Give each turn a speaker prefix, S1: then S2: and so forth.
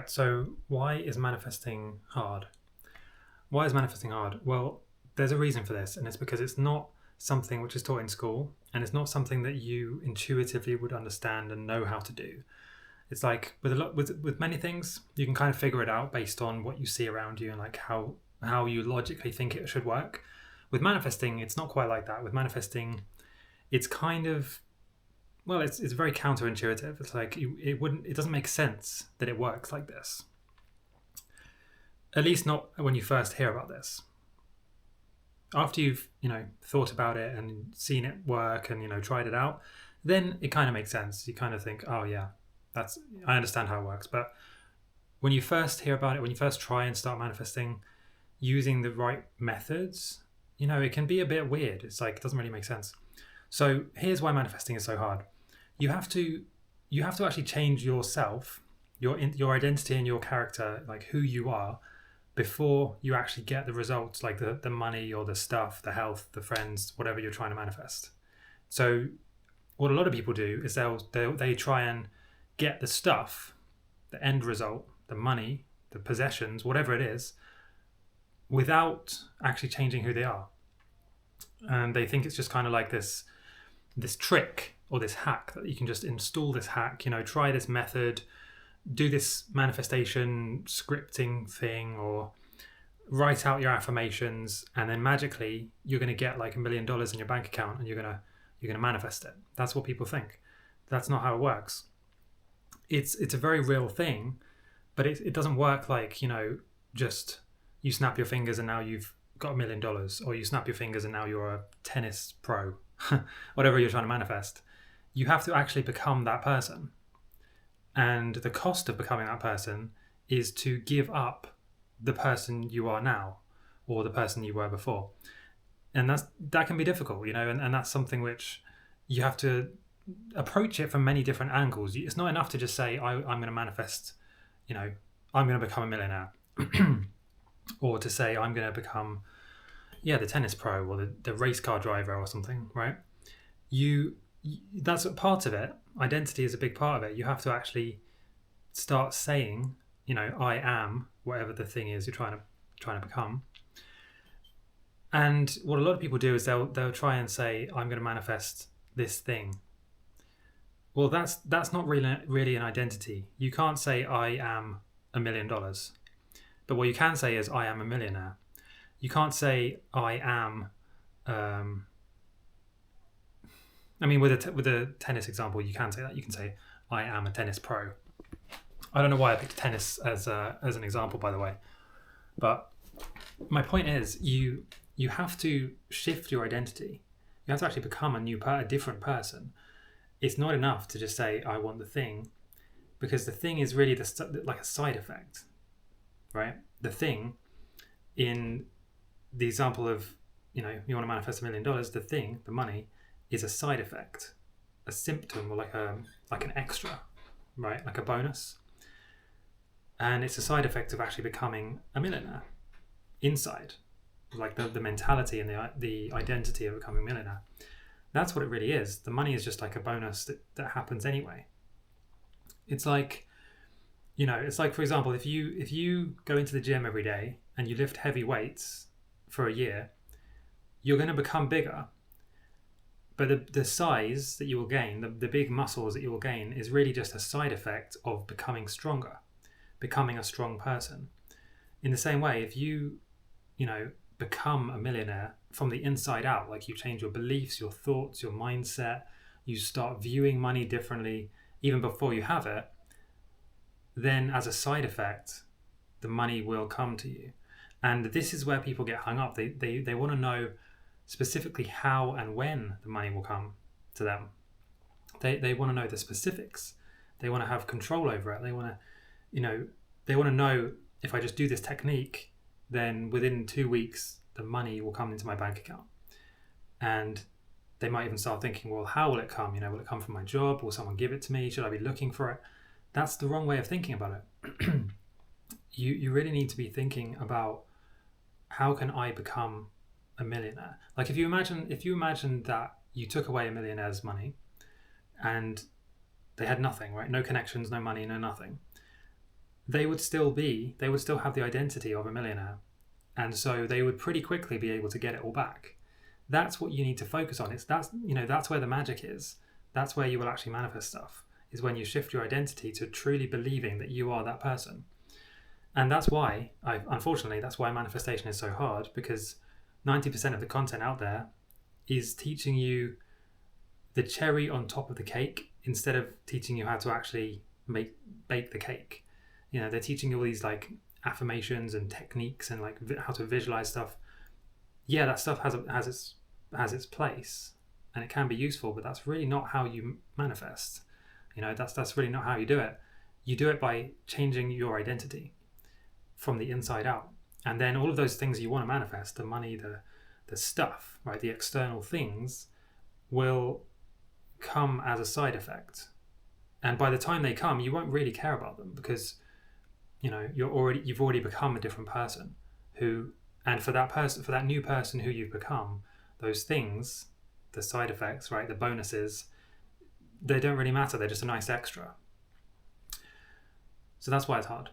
S1: Right, so why is manifesting hard? Why is manifesting hard? Well, there's a reason for this, and it's because it's not something which is taught in school, and it's not something that you intuitively would understand and know how to do. It's like with many things, you can kind of figure it out based on what you see around you and like how you logically think it should work. With manifesting, it's not quite like that. With manifesting, it's kind of it's very counterintuitive. It's like it doesn't make sense that it works like this. At least not when you first hear about this. After you've thought about it and seen it work and tried it out, then it kind of makes sense. You kind of think, oh yeah, I understand how it works. But when you first hear about it, when you first try and start manifesting using the right methods, it can be a bit weird. It's like it doesn't really make sense. So here's why manifesting is so hard. You have to actually change yourself, your identity and your character, like who you are, before you actually get the results, like the money or the stuff, the health, the friends, whatever you're trying to manifest. So what a lot of people do is they try and get the stuff, the end result, the money, the possessions, whatever it is, without actually changing who they are. And they think it's just kind of like this trick or this hack that you can just install this hack, try this method, do this manifestation scripting thing, or write out your affirmations, and then magically you're going to get like $1 million in your bank account and you're going to manifest it. That's what people think. That's not how it works. It's a very real thing, but it doesn't work like, just you snap your fingers and now you've got $1 million, or you snap your fingers and now you're a tennis pro, whatever you're trying to manifest. You have to actually become that person. And the cost of becoming that person is to give up the person you are now, or the person you were before. And that can be difficult, and that's something which you have to approach it from many different angles. It's not enough to just say, I'm going to manifest, I'm going to become a millionaire. Or to say, I'm going to become, the tennis pro or the race car driver or something, right? That's a part of it. Identity is a big part of it. You have to actually start saying, I am whatever the thing is you're trying to become. And what a lot of people do is they'll try and say, I'm going to manifest this thing. Well, that's not really an identity. You can't say I am $1 million. But what you can say is I am a millionaire. You can't say I am. With a tennis example, you can say that. You can say I am a tennis pro. I don't know why I picked tennis as an example, by the way. But my point is, you have to shift your identity. You have to actually become a different person. It's not enough to just say I want the thing, because the thing is really like a side effect, right? The thing, in the example of you want to manifest $1 million, the thing, the money, is a side effect, a symptom, or like an extra, right? Like a bonus. And it's a side effect of actually becoming a millionaire inside, like the mentality and the identity of becoming a millionaire. That's what it really is. The money is just like a bonus that happens anyway. It's like, for example, if you go into the gym every day and you lift heavy weights for a year, you're going to become bigger. But the size that you will gain, the big muscles that you will gain, is really just a side effect of becoming stronger, becoming a strong person. In the same way, if you become a millionaire from the inside out, like you change your beliefs, your thoughts, your mindset, you start viewing money differently, even before you have it, then as a side effect, the money will come to you. And this is where people get hung up. They want to know specifically how and when the money will come to them. They want to know the specifics. They want to have control over it. They want to know if I just do this technique, then within 2 weeks, the money will come into my bank account. And they might even start thinking, well, how will it come? Will it come from my job? Will someone give it to me? Should I be looking for it? That's the wrong way of thinking about it. You really need to be thinking about, how can I become a millionaire? Like if you imagine that you took away a millionaire's money and they had nothing, right? No connections, no money, no nothing. they would still have the identity of a millionaire. And so they would pretty quickly be able to get it all back. That's what you need to focus on. That's where the magic is. That's where you will actually manifest stuff, is when you shift your identity to truly believing that you are that person. And that's why, unfortunately, that's why manifestation is so hard, because 90% of the content out there is teaching you the cherry on top of the cake instead of teaching you how to actually bake the cake. They're teaching you all these like affirmations and techniques and like how to visualize stuff. Yeah, that stuff has its place and it can be useful, but that's really not how you manifest. That's really not how you do it. You do it by changing your identity from the inside out. And then all of those things you want to manifest, the money, the stuff, right, the external things, will come as a side effect. And by the time they come, you won't really care about them, because you've already become a different person and for that new person who you've become, those things, the side effects, right, the bonuses, they don't really matter. They're just a nice extra. So that's why it's hard.